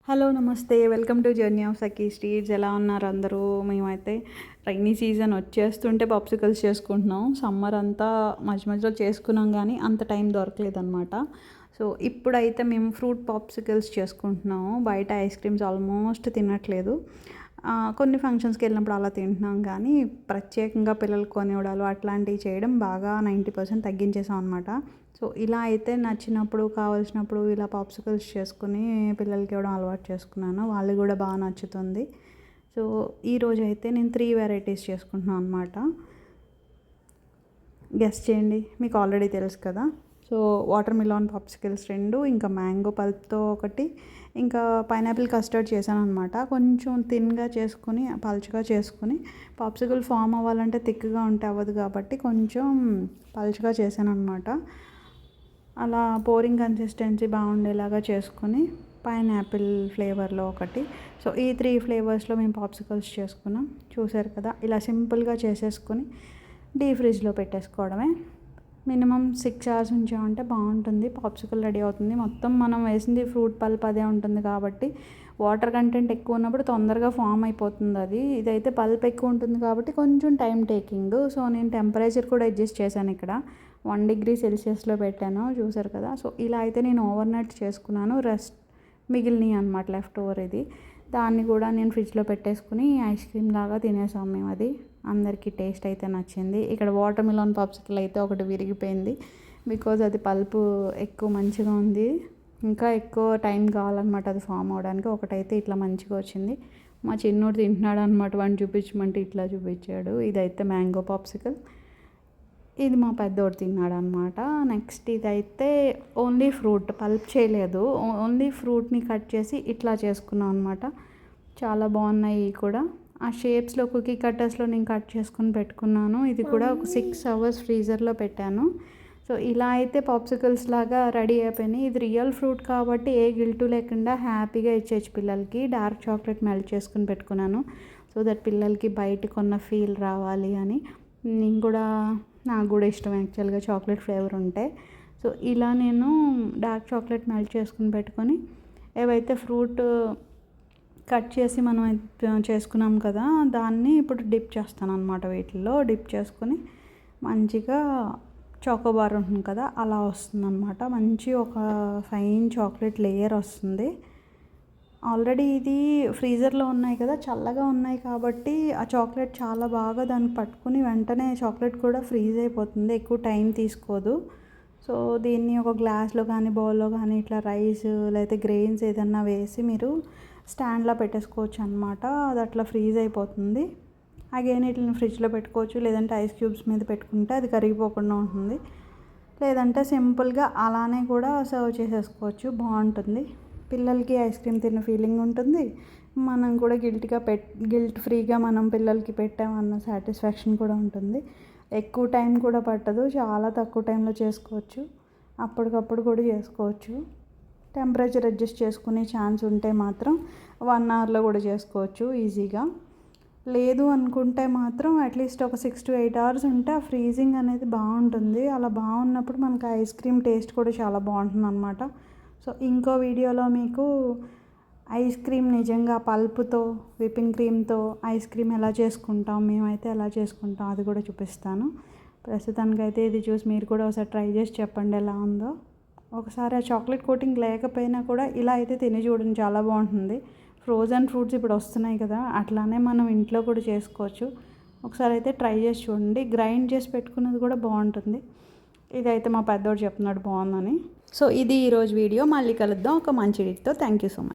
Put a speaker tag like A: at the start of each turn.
A: Hello నమస్తే, welcome to journey of Sakhi streets. ఎలా ఉన్నారు అందరూ? మేమైతే రైనీ సీజన్ వచ్చేస్తుంటే పాప్సికల్స్ చేసుకుంటున్నాం. సమ్మర్ అంతా మధ్య మధ్యలో చేసుకున్నాం కానీ అంత టైం దొరకలేదన్నమాట. సో ఇప్పుడైతే మేము ఫ్రూట్ పాప్సికల్స్ చేసుకుంటున్నాము. బయట ఐస్ క్రీమ్స్ ఆల్మోస్ట్ తినట్లేదు. కొన్ని ఫంక్షన్స్కి వెళ్ళినప్పుడు అలా తింటున్నాం కానీ ప్రత్యేకంగా పిల్లలు కొనివ్వడాలు అట్లాంటివి చేయడం బాగా 90% తగ్గించేసాం అనమాట. సో ఇలా అయితే నచ్చినప్పుడు కావాల్సినప్పుడు ఇలా పాప్సికల్స్ చేసుకుని పిల్లలకి ఇవ్వడం అలవాటు చేసుకున్నాను. వాళ్ళు కూడా బాగా నచ్చుతుంది. సో ఈరోజు అయితే నేను 3 వెరైటీస్ చేసుకుంటున్నాను అనమాట. గెస్ చేయండి, మీకు ఆల్రెడీ తెలుసు కదా. సో వాటర్ మిలాన్ పాప్సికల్స్ 2, ఇంకా మ్యాంగో పల్ప్తో ఒకటి, ఇంకా పైనాపిల్ కస్టర్డ్ చేశాను అనమాట. కొంచెం థిన్గా చేసుకుని పలుచగా చేసుకుని పాప్సికల్ ఫామ్ అవ్వాలంటే థిక్గా ఉంటే అవ్వదు కాబట్టి కొంచెం పలుచగా చేశాను అనమాట. అలా పోరింగ్ కన్సిస్టెన్సీ బాగుండేలాగా చేసుకుని పైనాపిల్ ఫ్లేవర్లో ఒకటి. సో ఈ 3 ఫ్లేవర్స్లో మేము పాప్సికల్స్ చేసుకున్నాం. చూసారు కదా, ఇలా సింపుల్గా చేసేసుకొని డీప్ ఫ్రిడ్జ్లో పెట్టేసుకోవడమే. మినిమం 6 hours ఉంచామంటే బాగుంటుంది. పాప్సికల్ రెడీ అవుతుంది. మొత్తం మనం వేసింది ఫ్రూట్ పల్ప్ అదే ఉంటుంది కాబట్టి వాటర్ కంటెంట్ ఎక్కువ ఉన్నప్పుడు తొందరగా ఫామ్ అయిపోతుంది అది. ఇదైతే పల్ప్ ఎక్కువ ఉంటుంది కాబట్టి కొంచెం టైం టేకింగ్. సో నేను టెంపరేచర్ కూడా అడ్జస్ట్ చేశాను. ఇక్కడ 1 degree Celsiusలో పెట్టాను. చూసారు కదా. సో ఇలా అయితే నేను ఓవర్ నైట్ చేసుకున్నాను. రెస్ట్ మిగిలినవి అనమాట, లెఫ్ట్ ఓవర్ ఇది. దాన్ని కూడా నేను ఫ్రిడ్జ్లో పెట్టేసుకుని ఐస్ క్రీమ్ లాగా తినేసాం మేము. అది అందరికీ టేస్ట్ అయితే నచ్చింది. ఇక్కడ వాటర్ మిలాన్ పాప్సికల్ అయితే ఒకటి విరిగిపోయింది. బికాజ్ అది పల్పు ఎక్కువ మంచిగా ఉంది. ఇంకా ఎక్కువ టైం కావాలన్నమాట అది ఫామ్ అవడానికి. ఒకటైతే ఇట్లా మంచిగా వచ్చింది. మా చిన్నోడు తింటున్నాడు అనమాట. వాడిని చూపించమంటే ఇట్లా చూపించాడు. ఇదైతే మ్యాంగో పాప్సికల్. ఇది మా పెద్దోడు తిన్నాడు అనమాట. నెక్స్ట్ ఇదైతే ఓన్లీ ఫ్రూట్, పల్ప్ చేయలేదు. ఓన్లీ ఫ్రూట్ని కట్ చేసి ఇట్లా చేసుకున్నాం అనమాట. చాలా బాగున్నాయి కూడా. ఆ షేప్స్లో కుకీ కట్టర్స్లో నేను కట్ చేసుకుని పెట్టుకున్నాను. ఇది కూడా ఒక 6 hours ఫ్రీజర్లో పెట్టాను. సో ఇలా అయితే పాప్సికల్స్ లాగా రెడీ అయిపోయినాయి. ఇది రియల్ ఫ్రూట్ కాబట్టి ఏ గిల్టు లేకుండా హ్యాపీగా ఇచ్చేయచ్చు పిల్లలకి. డార్క్ చాక్లెట్ మెల్ట్ చేసుకుని పెట్టుకున్నాను సో దట్ పిల్లలకి బయట కొన్న ఫీల్ రావాలి అని. నేను కూడా, నాకు కూడా ఇష్టం యాక్చువల్గా చాక్లెట్ ఫ్లేవర్ ఉంటే. సో ఇలా నేను డార్క్ చాక్లెట్ మెల్ట్ చేసుకుని పెట్టుకొని ఏవైతే ఫ్రూట్ కట్ చేసి మనం చేసుకున్నాం కదా దాన్ని ఇప్పుడు డిప్ చేస్తాను అనమాట. వీటిల్లో డిప్ చేసుకొని మంచిగా చాకోబార్ ఉంటుంది కదా అలా వస్తుంది అనమాట. మంచి ఒక ఫైన్ చాక్లెట్ లేయర్ వస్తుంది. ఆల్రెడీ ఇది ఫ్రీజర్లో ఉన్నాయి కదా, చల్లగా ఉన్నాయి కాబట్టి ఆ చాక్లెట్ చాలా బాగా దాన్ని పట్టుకుని వెంటనే చాక్లెట్ కూడా ఫ్రీజ్ అయిపోతుంది. ఎక్కువ టైం తీసుకోదు. సో దీన్ని ఒక గ్లాస్లో కానీ బౌల్లో కానీ ఇట్లా రైస్ లేకపోతే గ్రెయిన్స్ ఏదన్నా వేసి మీరు స్టాండ్లో పెట్టేసుకోవచ్చు అనమాట. అది అట్లా ఫ్రీజ్ అయిపోతుంది. అగైన్ ఇట్లా ఫ్రిడ్జ్లో పెట్టుకోవచ్చు, లేదంటే ఐస్ క్యూబ్స్ మీద పెట్టుకుంటే అది కరిగిపోకుండా ఉంటుంది. లేదంటే సింపుల్గా అలానే కూడా సర్వ్ చేసేసుకోవచ్చు, బాగుంటుంది. పిల్లలకి ఐస్ క్రీమ్ తిన్న ఫీలింగ్ ఉంటుంది. మనం కూడా గిల్ట్ ఫ్రీగా మనం పిల్లలకి పెట్టామన్న సాటిస్ఫాక్షన్ కూడా ఉంటుంది. ఎక్కువ టైం కూడా పట్టదు, చాలా తక్కువ టైంలో చేసుకోవచ్చు. అప్పటికప్పుడు కూడా చేసుకోవచ్చు. టెంపరేచర్ అడ్జస్ట్ చేసుకునే ఛాన్స్ ఉంటే మాత్రం 1 hourలో కూడా చేసుకోవచ్చు ఈజీగా. లేదు అనుకుంటే మాత్రం అట్లీస్ట్ ఒక 6 to 8 hours ఉంటే ఆ ఫ్రీజింగ్ అనేది బాగుంటుంది. అలా బాగున్నప్పుడు మనకు ఐస్ క్రీమ్ టేస్ట్ కూడా చాలా బాగుంటుంది అనమాట. సో ఇంకో వీడియోలో మీకు ఐస్ క్రీమ్ నిజంగా పల్పుతో విప్పింగ్ క్రీమ్తో ఐస్ క్రీమ్ ఎలా చేసుకుంటాం, మేమైతే ఎలా చేసుకుంటాం అది కూడా చూపిస్తాను. ప్రస్తుతానికైతే ఇది చూసి మీరు కూడా ఒకసారి ట్రై చేసి చెప్పండి ఎలా ఉందో. ఒకసారి ఆ చాక్లెట్ కోటింగ్ లేకపోయినా కూడా ఇలా అయితే తిని చూడండి, చాలా బాగుంటుంది. ఫ్రోజన్ ఫ్రూట్స్ ఇప్పుడు వస్తున్నాయి కదా, అట్లానే మనం ఇంట్లో కూడా చేసుకోవచ్చు. ఒకసారి అయితే ట్రై చేసి చూడండి. గ్రైండ్ చేసి పెట్టుకున్నది కూడా బాగుంటుంది. ఇదైతే మా పెద్దోడు చెప్తున్నాడు బాగుందని. సో ఇది ఈరోజు వీడియో. మళ్ళీ కలుద్దాం ఒక మంచి వీడియోతో. Thank you so much.